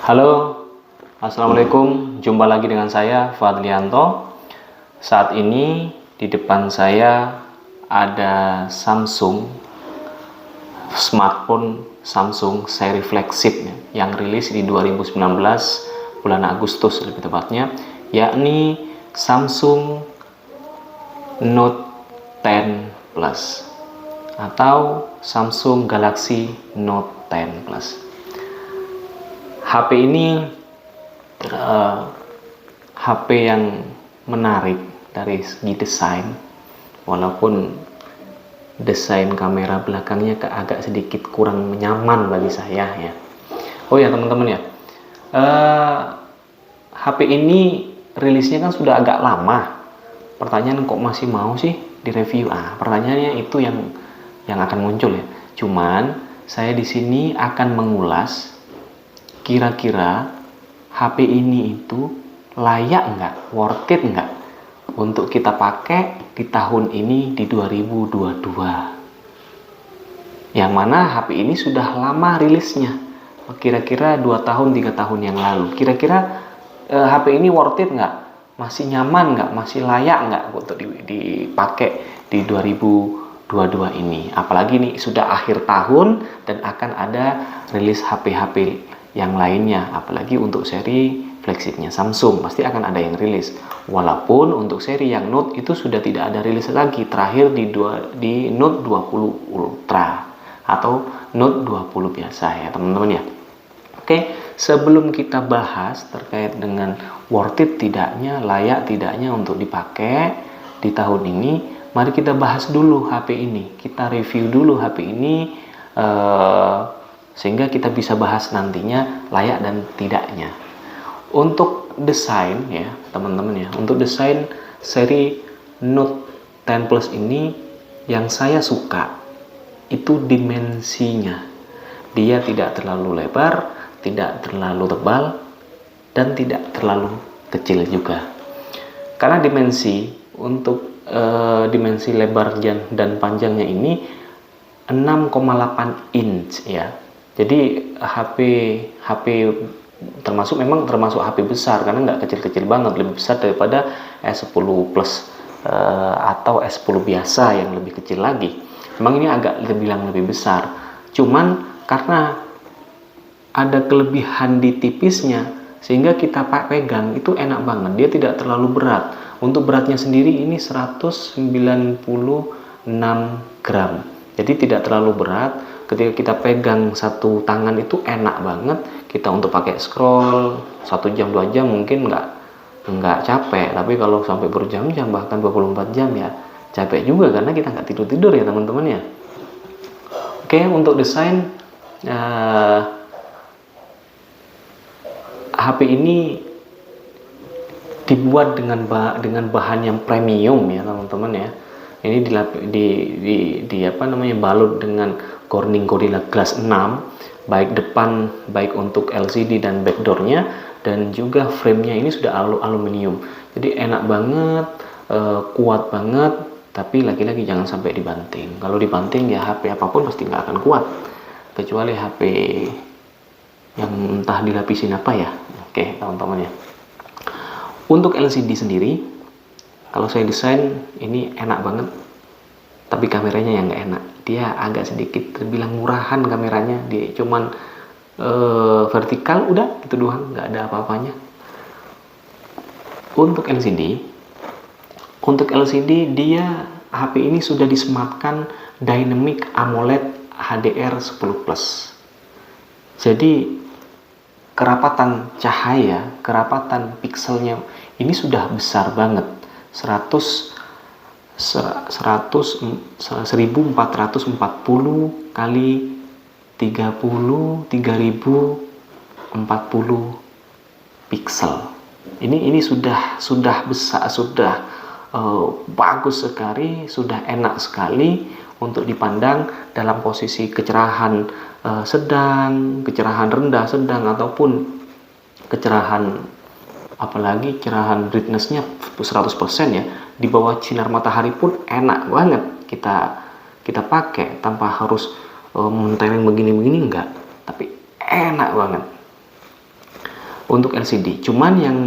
Halo, Assalamualaikum. Jumpa lagi dengan saya, Fadlianto. Saat ini di depan saya ada Samsung, smartphone Samsung seri flagship yang rilis di 2019 bulan Agustus lebih tepatnya, yakni Samsung Note 10 Plus atau Samsung Galaxy Note 10 Plus. HP ini HP yang menarik dari segi desain, walaupun desain kamera belakangnya agak sedikit kurang nyaman bagi saya ya. Oh ya teman-teman ya, HP ini rilisnya kan sudah agak lama. Pertanyaan kok masih mau sih direview? Pertanyaannya itu yang akan muncul ya. Cuman saya di sini akan mengulas kira-kira HP ini itu layak nggak, worth it nggak untuk kita pakai di tahun ini di 2022. Yang mana HP ini sudah lama rilisnya, kira-kira 2 tahun 3 tahun yang lalu. Kira-kira HP ini worth it nggak, masih nyaman nggak, masih layak nggak untuk dipakai di 2022 ini. Apalagi ini sudah akhir tahun dan akan ada rilis HP-HP yang lainnya, apalagi untuk seri flagshipnya Samsung pasti akan ada yang rilis. Walaupun untuk seri yang Note itu sudah tidak ada rilis lagi, terakhir di Note 20 Ultra atau Note 20 biasa ya teman-teman ya. Oke, sebelum kita bahas terkait dengan worth it tidaknya, layak tidaknya untuk dipakai di tahun ini, mari kita bahas dulu HP ini, kita review dulu HP ini sehingga kita bisa bahas nantinya layak dan tidaknya. Untuk desain ya teman-teman ya, untuk desain seri Note 10 Plus ini yang saya suka itu dimensinya. Dia tidak terlalu lebar, tidak terlalu tebal, dan tidak terlalu kecil juga. Karena dimensi untuk dimensi lebar dan panjangnya ini 6,8 inch ya. Jadi HP termasuk HP besar karena nggak kecil-kecil banget, lebih besar daripada S10 Plus atau S10 biasa yang lebih kecil lagi. Memang ini agak lebih besar. Cuman karena ada kelebihan di tipisnya sehingga kita pegang itu enak banget. Dia tidak terlalu berat. Untuk beratnya sendiri ini 196 gram. Jadi tidak terlalu berat. Ketika kita pegang satu tangan itu enak banget. Kita untuk pakai scroll 1 jam 2 jam mungkin nggak capek, tapi kalau sampai berjam-jam bahkan 24 jam ya capek juga karena kita nggak tidur ya teman-teman ya. Oke, untuk desain HP ini dibuat dengan bahan yang premium ya teman-teman ya. Ini balut dengan Corning Gorilla Glass 6, baik depan, baik untuk LCD dan backdoornya, dan juga framenya ini sudah aluminium. Jadi enak banget, kuat banget, tapi lagi-lagi jangan sampai dibanting. Kalau dibanting ya HP apapun pasti nggak akan kuat, kecuali HP yang entah dilapisin apa ya. Oke teman-teman ya. Untuk LCD sendiri, kalau saya desain ini enak banget, tapi kameranya yang nggak enak. Dia agak sedikit terbilang murahan kameranya, dia cuman vertikal udah itu doang, nggak ada apa-apanya. Untuk LCD dia HP ini sudah disematkan Dynamic AMOLED HDR 10 Plus. Jadi kerapatan cahaya, kerapatan pixelnya ini sudah besar banget, 1440 kali 3040 pixel. Ini sudah besar, sudah bagus sekali, sudah enak sekali untuk dipandang dalam posisi kecerahan sedang, kecerahan rendah sedang, ataupun kecerahan apalagi cerahan brightness-nya 100% ya, di bawah sinar matahari pun enak banget kita pakai tanpa harus mentereng begini-begini, enggak, tapi enak banget. untuk LCD. Cuman yang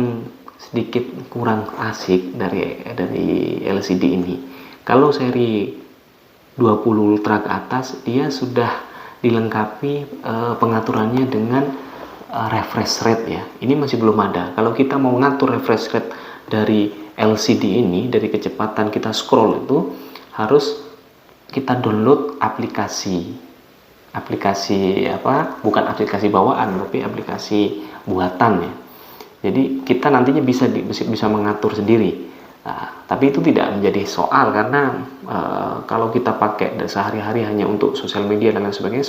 sedikit kurang asik dari LCD ini, kalau seri 20 Ultra ke atas dia sudah dilengkapi pengaturannya dengan refresh rate ya. Ini masih belum ada. Kalau kita mau ngatur refresh rate dari LCD ini, dari kecepatan kita scroll itu harus kita download aplikasi apa, bukan aplikasi bawaan tapi aplikasi buatan ya. Jadi kita nantinya bisa mengatur sendiri. Nah, tapi itu tidak menjadi soal karena kalau kita pakai sehari-hari hanya untuk sosial media dan lain sebagainya,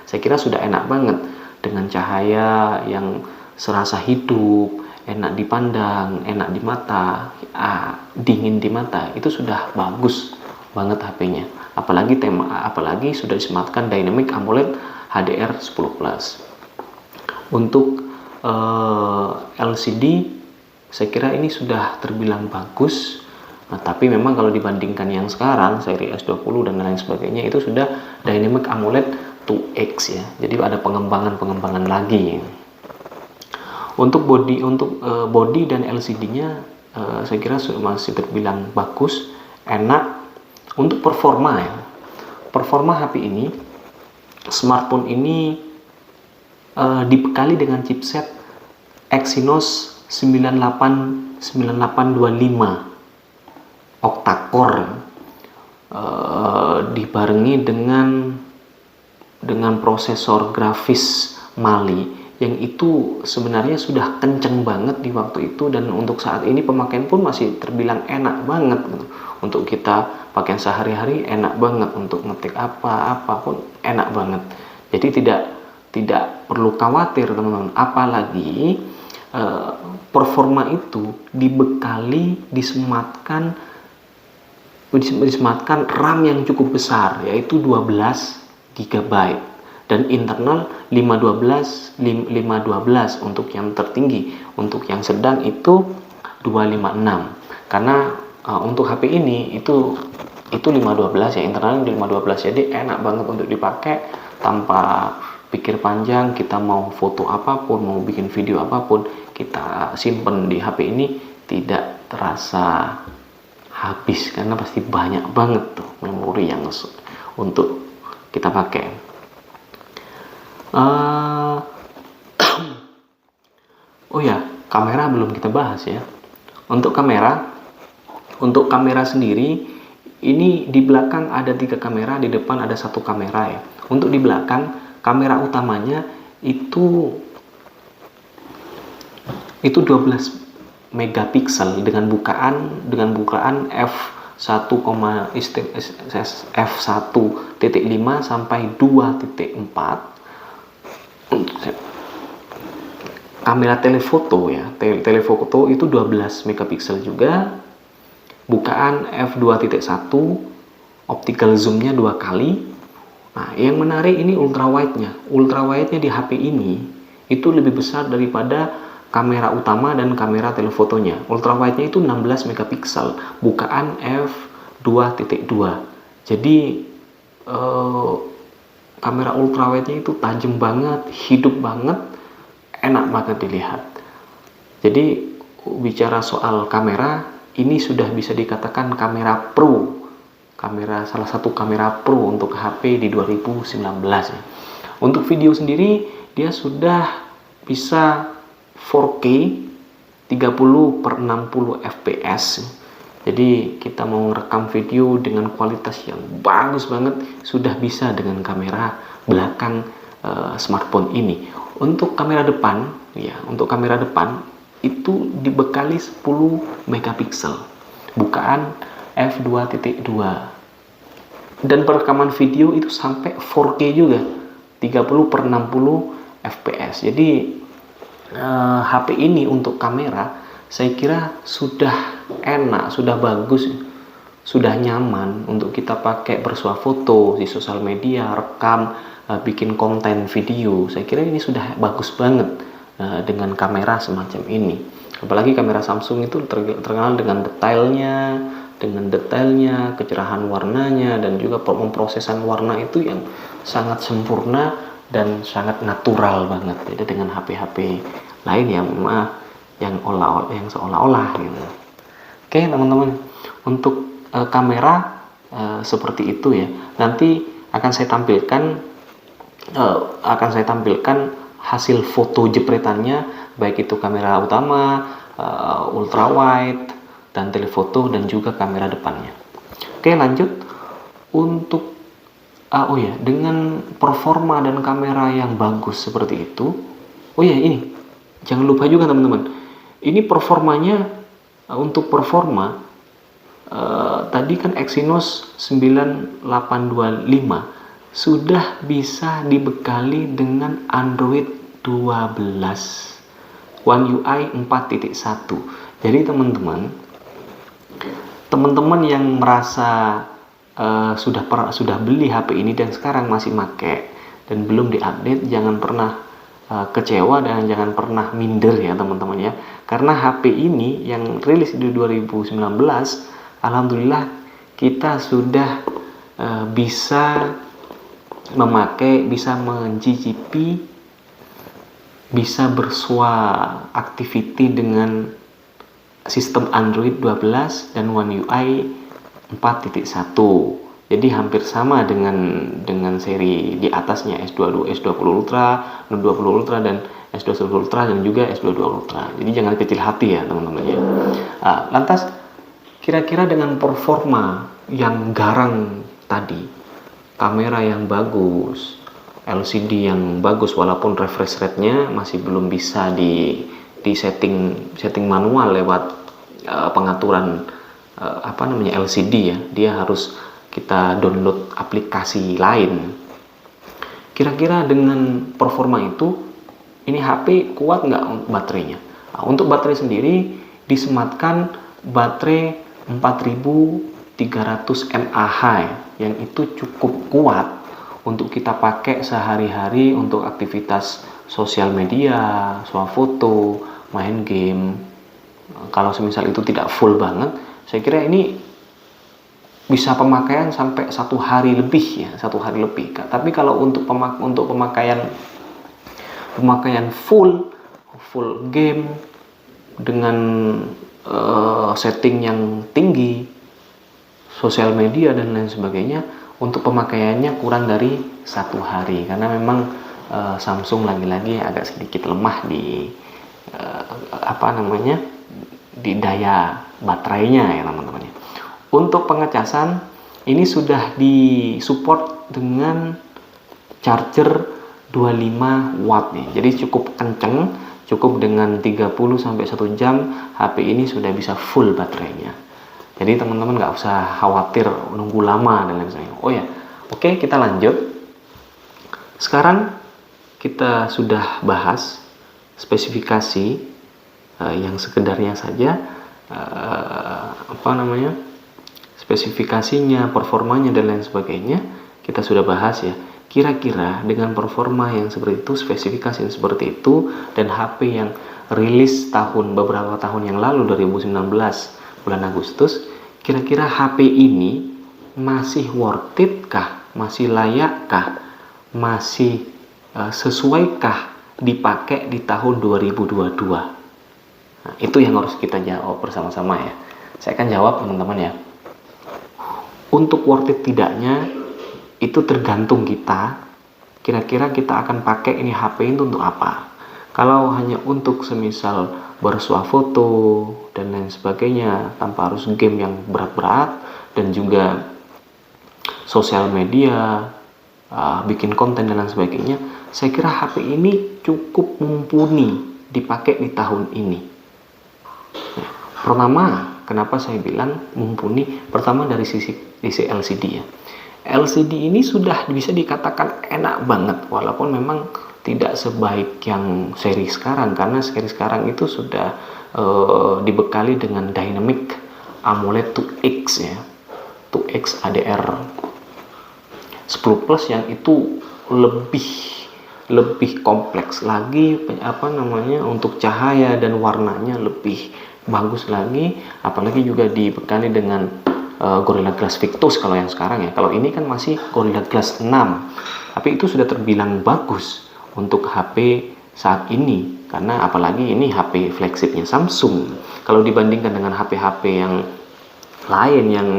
saya kira sudah enak banget dengan cahaya yang serasa hidup, enak dipandang, enak di mata, dingin di mata, itu sudah bagus banget HP-nya. Apalagi sudah disematkan Dynamic AMOLED HDR10+. Untuk LCD saya kira ini sudah terbilang bagus. Nah, tapi memang kalau dibandingkan yang sekarang seri S20 dan lain sebagainya, itu sudah Dynamic AMOLED 2X ya. Jadi ada pengembangan lagi. Untuk body dan LCD-nya saya kira masih terbilang bagus, enak. Untuk performa ya, performa HP ini, smartphone ini dibekali dengan chipset Exynos 9825 octa-core, dibarengi dengan prosesor grafis Mali yang itu sebenarnya sudah kenceng banget di waktu itu, dan untuk saat ini pemakaian pun masih terbilang enak banget gitu. Untuk kita pakaian sehari-hari enak banget, untuk ngetik apapun enak banget. Jadi tidak perlu khawatir teman-teman, apalagi performa itu disematkan RAM yang cukup besar, yaitu 12 GB, dan internal 512 untuk yang tertinggi. Untuk yang sedang itu 256, karena untuk HP ini itu 512 ya, internalnya 512, jadi enak banget untuk dipakai tanpa pikir panjang. Kita mau foto apapun, mau bikin video apapun, kita simpen di HP ini tidak terasa habis, karena pasti banyak banget tuh memori yang untuk kita pakai. Oh ya, kamera belum kita bahas ya. Untuk kamera sendiri ini di belakang ada 3 kamera, di depan ada 1 kamera ya. Untuk di belakang, kamera utamanya itu 12 megapiksel dengan bukaan f1.5 sampai 2.4. Kamera telefoto ya, telefoto itu 12 megapiksel juga, bukaan f2.1, optical zoomnya 2 kali. Nah, yang menarik ini ultrawide-nya di HP ini itu lebih besar daripada kamera utama dan kamera telefotonya. Ultrawide-nya itu 16 megapiksel, bukaan f2.2. Jadi kamera ultrawide-nya itu tajam banget, hidup banget, enak banget dilihat. Jadi bicara soal kamera, ini sudah bisa dikatakan kamera pro, salah satu kamera pro untuk HP di 2019 ya. Untuk video sendiri dia sudah bisa 4K 30/60 fps. Jadi kita mau rekam video dengan kualitas yang bagus banget sudah bisa dengan kamera belakang smartphone ini. Untuk kamera depan itu dibekali 10 megapiksel, bukaan f2.2, dan perekaman video itu sampai 4K juga 30/60 fps. Jadi HP ini untuk kamera saya kira sudah enak, sudah bagus, sudah nyaman untuk kita pakai bersuah foto di sosial media, rekam, bikin konten video. Saya kira ini sudah bagus banget dengan kamera semacam ini. Apalagi kamera Samsung itu terkenal dengan detailnya, kecerahan warnanya, dan juga pemrosesan warna itu yang sangat sempurna dan sangat natural banget. Beda dengan HP-HP lain yang yang seolah-olah gitu. Oke teman-teman, untuk kamera seperti itu ya. Nanti akan saya tampilkan hasil foto jepretannya, baik itu kamera utama, ultra wide, dan telefoto, dan juga kamera depannya. Oke, lanjut. Untuk dengan performa dan kamera yang bagus seperti itu, ini jangan lupa juga teman-teman, ini performanya, untuk performa tadi kan Exynos 9825 sudah bisa dibekali dengan Android 12 One UI 4.1. Jadi teman-teman yang merasa sudah beli HP ini dan sekarang masih pakai dan belum diupdate, jangan pernah kecewa dan jangan pernah minder ya teman-teman ya, karena HP ini yang rilis di 2019, alhamdulillah kita sudah bisa memakai, bisa mencicipi, bisa bersua activity dengan sistem Android 12 dan One UI 4.1. Jadi hampir sama dengan seri di atasnya, S22, S20 Ultra, Note 20 Ultra, dan S21 Ultra, dan juga S22 Ultra. Jadi jangan kecil hati ya teman-teman ya. Lantas kira-kira dengan performa yang garang tadi, kamera yang bagus, LCD yang bagus, walaupun refresh rate-nya masih belum bisa di setting manual lewat pengaturan LCD ya, dia harus kita download aplikasi lain. Kira-kira dengan performa itu, ini HP kuat nggak baterainya? Untuk baterai sendiri disematkan baterai 4300 mAh yang itu cukup kuat untuk kita pakai sehari-hari untuk aktivitas sosial media, swafoto, main game. Kalau semisal itu tidak full banget, saya kira ini bisa pemakaian sampai 1 hari lebih ya, 1 hari lebih. Tapi kalau untuk pemakaian full game dengan setting yang tinggi, sosial media dan lain sebagainya, untuk pemakaiannya kurang dari 1 hari, karena memang Samsung lagi-lagi agak sedikit lemah di di daya baterainya ya teman-teman. Untuk pengecasan ini sudah disupport dengan charger 25 watt nih. Jadi cukup kenceng, cukup dengan 30 sampai 1 jam HP ini sudah bisa full baterainya. Jadi teman-teman nggak usah khawatir nunggu lama dan lain sebagainya. Oke, kita lanjut. Sekarang kita sudah bahas spesifikasi yang sekedarnya saja, spesifikasinya, performanya dan lain sebagainya kita sudah bahas ya. Kira-kira dengan performa yang seperti itu, spesifikasi yang seperti itu, dan HP yang rilis beberapa tahun yang lalu, 2019 bulan Agustus, kira-kira HP ini masih worth it kah? Masih layak kah? Masih sesuaikah dipakai di tahun 2022? Nah, itu yang harus kita jawab bersama-sama ya. Saya akan jawab teman-teman ya. Untuk worth it tidaknya itu tergantung kita. Kira-kira kita akan pakai ini HP itu untuk apa? Kalau hanya untuk semisal bersuah foto dan lain sebagainya, tanpa harus game yang berat-berat, dan juga sosial media, bikin konten dan lain sebagainya, saya kira HP ini cukup mumpuni dipakai di tahun ini. Nah, pertama, kenapa saya bilang mumpuni? Pertama dari sisi LCD ya. LCD ini sudah bisa dikatakan enak banget, walaupun memang tidak sebaik yang seri sekarang, karena seri sekarang itu sudah dibekali dengan Dynamic AMOLED 2X ya, 2X HDR 10 Plus yang itu lebih kompleks lagi, untuk cahaya dan warnanya lebih bagus lagi, apalagi juga dibekali dengan Gorilla Glass Victus kalau yang sekarang ya. Kalau ini kan masih Gorilla Glass 6, tapi itu sudah terbilang bagus untuk HP saat ini, karena apalagi ini HP flagshipnya Samsung. Kalau dibandingkan dengan HP-HP yang lain yang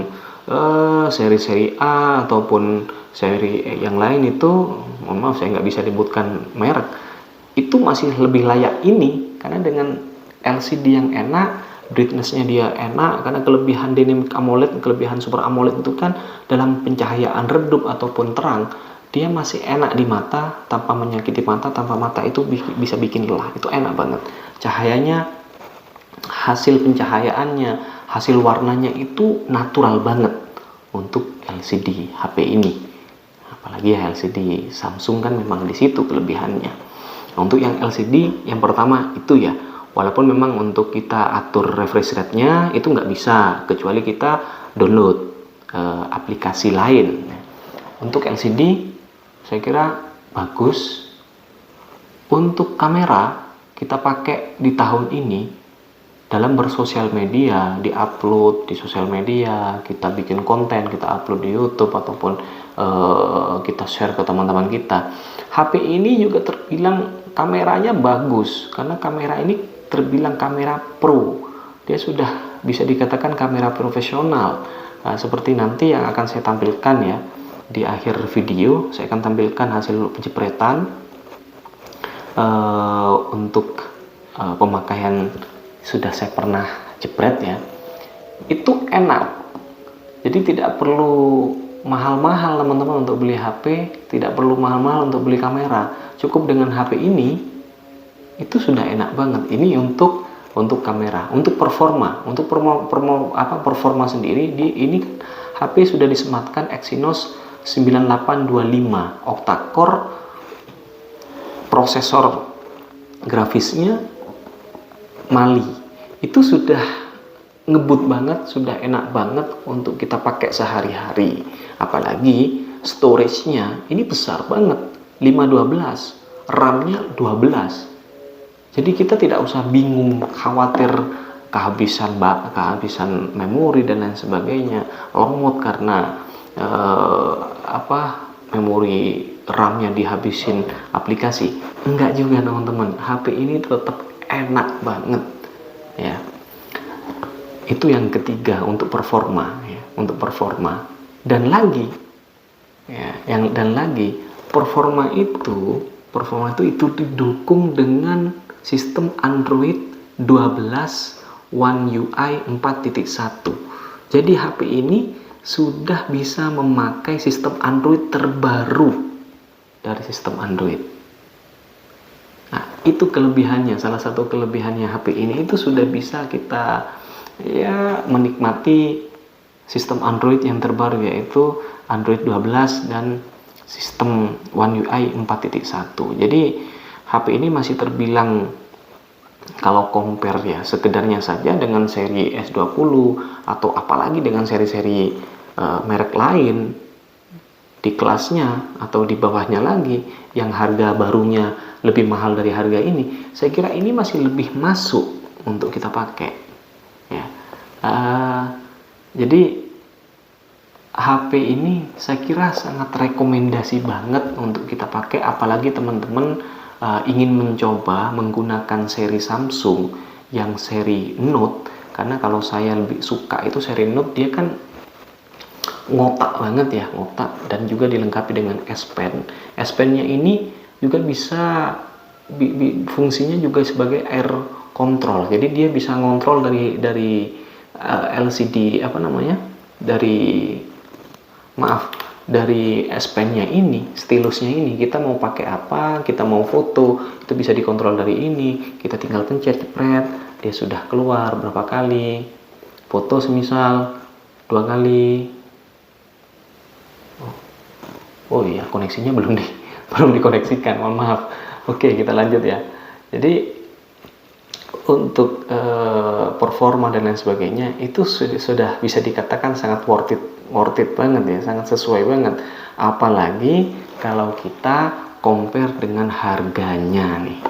seri-seri A ataupun seri yang lain itu, mohon maaf saya nggak bisa sebutkan merek, itu masih lebih layak ini karena dengan LCD yang enak, brightness-nya dia enak, karena kelebihan Dynamic AMOLED, kelebihan Super AMOLED itu kan dalam pencahayaan redup ataupun terang, dia masih enak di mata tanpa menyakiti mata, tanpa mata itu bisa bikin lelah. Itu enak banget. Cahayanya, hasil pencahayaannya, hasil warnanya itu natural banget untuk LCD HP ini. Apalagi ya LCD Samsung kan memang di situ kelebihannya. Nah, untuk yang LCD yang pertama itu ya, walaupun memang untuk kita atur refresh rate-nya itu nggak bisa kecuali kita download aplikasi lain. Untuk LCD saya kira bagus. Untuk kamera kita pakai di tahun ini dalam bersosial media, di-upload di sosial media, kita bikin konten, kita upload di YouTube ataupun kita share ke teman-teman kita. HP ini juga terbilang kameranya bagus karena kamera ini terbilang kamera pro. Dia sudah bisa dikatakan kamera profesional. Nah, seperti nanti yang akan saya tampilkan ya di akhir video, saya akan tampilkan hasil penjepretan untuk pemakaian. Sudah saya pernah jepret ya, itu enak. Jadi tidak perlu mahal-mahal teman-teman untuk beli HP, tidak perlu mahal-mahal untuk beli kamera. Cukup dengan HP ini itu sudah enak banget. Ini untuk kamera, untuk performa, performa sendiri ini HP sudah disematkan Exynos 9825 octa-core, prosesor grafisnya Mali. Itu sudah ngebut banget, sudah enak banget untuk kita pakai sehari-hari. Apalagi storage-nya ini besar banget, 512, RAM-nya 12. Jadi kita tidak usah bingung, khawatir kehabisan memori dan lain sebagainya, lemot karena memori RAM-nya dihabisin aplikasi. Enggak juga teman-teman, HP ini tetap enak banget ya. Itu yang ketiga untuk performa ya, untuk performa. Dan lagi performa itu didukung dengan sistem Android 12 One UI 4.1. Jadi HP ini sudah bisa memakai sistem Android terbaru dari sistem Android. Nah, itu kelebihannya, salah satu kelebihannya HP ini itu sudah bisa kita ya menikmati sistem Android yang terbaru, yaitu Android 12 dan sistem One UI 4.1. Jadi HP ini masih terbilang, kalau compare ya sekedarnya saja dengan seri S20 atau apalagi dengan seri-seri merek lain di kelasnya atau di bawahnya lagi yang harga barunya lebih mahal dari harga ini, saya kira ini masih lebih masuk untuk kita pakai ya. Jadi HP ini saya kira sangat rekomendasi banget untuk kita pakai, apalagi teman-teman ingin mencoba menggunakan seri Samsung yang seri Note. Karena kalau saya lebih suka itu seri Note, dia kan ngotak banget ya, ngotak, dan juga dilengkapi dengan S Pen. S Pen-nya ini juga bisa fungsinya juga sebagai air control. Jadi dia bisa ngontrol dari LCD dari S Pen-nya ini, stilusnya ini, kita mau pakai apa, kita mau foto, itu bisa dikontrol dari ini. Kita tinggal pencet jepret, dia sudah keluar berapa kali. Foto semisal 2 kali. Oh iya, koneksinya belum dikoneksikan, mohon maaf. Oke, kita lanjut ya. Jadi untuk performa dan lain sebagainya itu sudah bisa dikatakan sangat worth it banget ya, sangat sesuai banget. Apalagi kalau kita compare dengan harganya nih.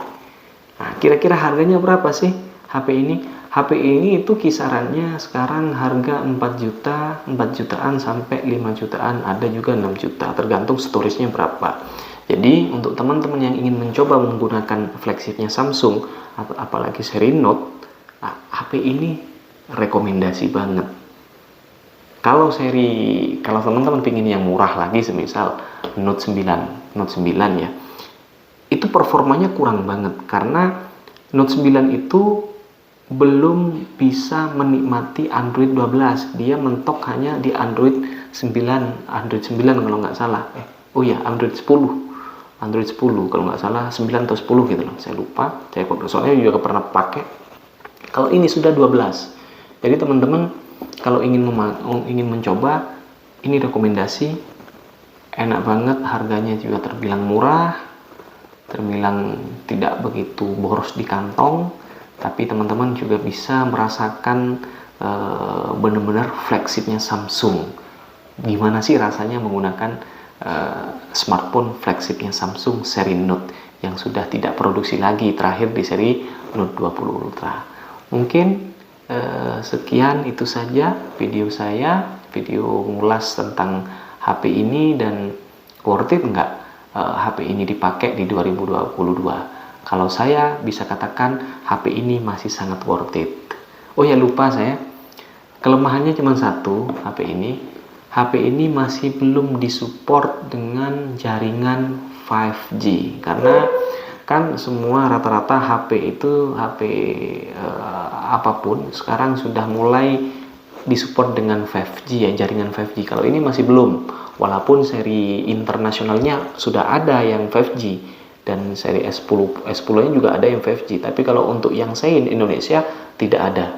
Nah, kira-kira harganya berapa sih HP ini? HP ini itu kisarannya sekarang harga 4 jutaan sampai 5 jutaan, ada juga 6 juta, tergantung storage-nya berapa. Jadi untuk teman-teman yang ingin mencoba menggunakan flagshipnya Samsung, apalagi seri Note, HP ini rekomendasi banget. Kalau teman-teman pingin yang murah lagi, semisal Note 9 ya, itu performanya kurang banget karena Note 9 itu belum bisa menikmati Android 12. Dia mentok hanya di Android 9 kalau nggak salah. Android 10 kalau nggak salah, 9 atau 10 gitu loh, saya lupa, soalnya juga pernah pakai. Kalau ini sudah 12, jadi teman-teman kalau ingin mencoba, ini rekomendasi, enak banget, harganya juga terbilang murah, terbilang tidak begitu boros di kantong, tapi teman-teman juga bisa merasakan benar-benar flagshipnya Samsung. Gimana sih rasanya menggunakan smartphone flagshipnya Samsung seri Note yang sudah tidak produksi lagi, terakhir di seri Note 20 Ultra. Mungkin sekian itu saja video saya, video ngulas tentang HP ini dan worth it nggak HP ini dipakai di 2022. Kalau saya bisa katakan HP ini masih sangat worth it. Oh ya, lupa saya, kelemahannya cuma satu, HP ini masih belum disupport dengan jaringan 5G, karena kan semua rata-rata HP apapun sekarang sudah mulai disupport dengan 5G ya, jaringan 5G. Kalau ini masih belum, walaupun seri internasionalnya sudah ada yang 5G dan seri S10-nya juga ada yang 5G, tapi kalau untuk yang saya Indonesia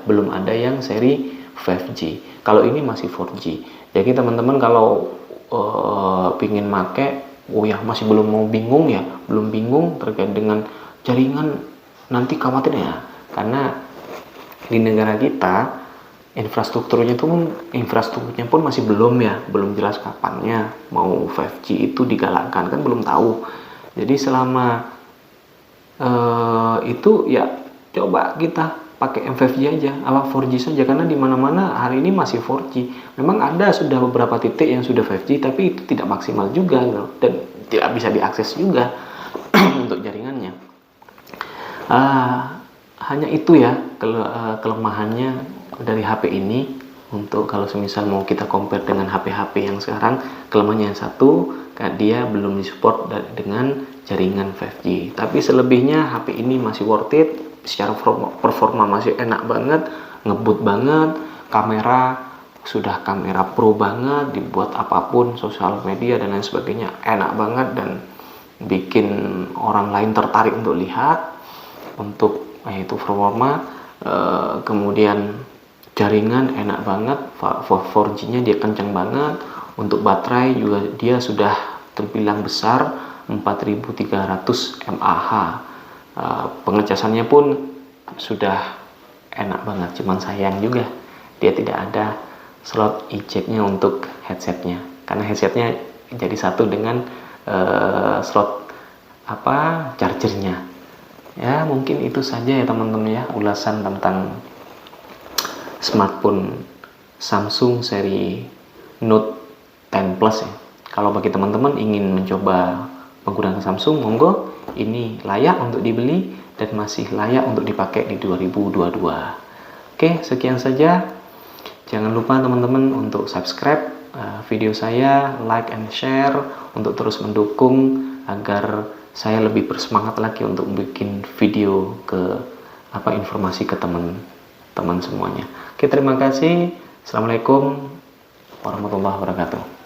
belum ada yang seri 5G. Kalau ini masih 4G. Jadi teman-teman kalau pingin make, masih belum bingung terkait dengan jaringan, nanti khawatir ya, karena di negara kita infrastrukturnya pun masih belum jelas kapannya mau 5G itu digalakkan, kan belum tahu. Jadi selama itu ya coba kita pakai M5G aja, 4G saja, karena di mana-mana hari ini masih 4G. Memang ada sudah beberapa titik yang sudah 5G, tapi itu tidak maksimal juga gitu, dan tidak bisa diakses juga untuk jaringannya. Hanya itu ya kelemahannya dari HP ini. Untuk kalau semisal mau kita compare dengan HP-HP yang sekarang, kelemahannya yang satu, dia belum disupport dengan jaringan 5G. Tapi selebihnya HP ini masih worth it. Secara performa masih enak banget, ngebut banget, kamera pro banget, dibuat apapun, sosial media dan lain sebagainya enak banget dan bikin orang lain tertarik untuk lihat. Untuk itu performa, kemudian jaringan enak banget, 4G-nya dia kencang banget. Untuk baterai juga dia sudah terbilang besar, 4300 mAh. Pengecasannya pun sudah enak banget, cuman sayang juga dia tidak ada slot e-jack-nya untuk headsetnya, karena headsetnya jadi satu dengan slot chargernya. Ya mungkin itu saja ya teman-teman ya, ulasan tentang smartphone Samsung seri Note 10 Plus ya. Kalau bagi teman-teman ingin mencoba menggunakan Samsung, monggo, ini layak untuk dibeli dan masih layak untuk dipakai di 2022. Oke, sekian saja. Jangan lupa teman-teman untuk subscribe video saya, like and share untuk terus mendukung agar saya lebih bersemangat lagi untuk bikin video informasi ke teman-teman semuanya. Oke, terima kasih. Assalamualaikum warahmatullahi wabarakatuh.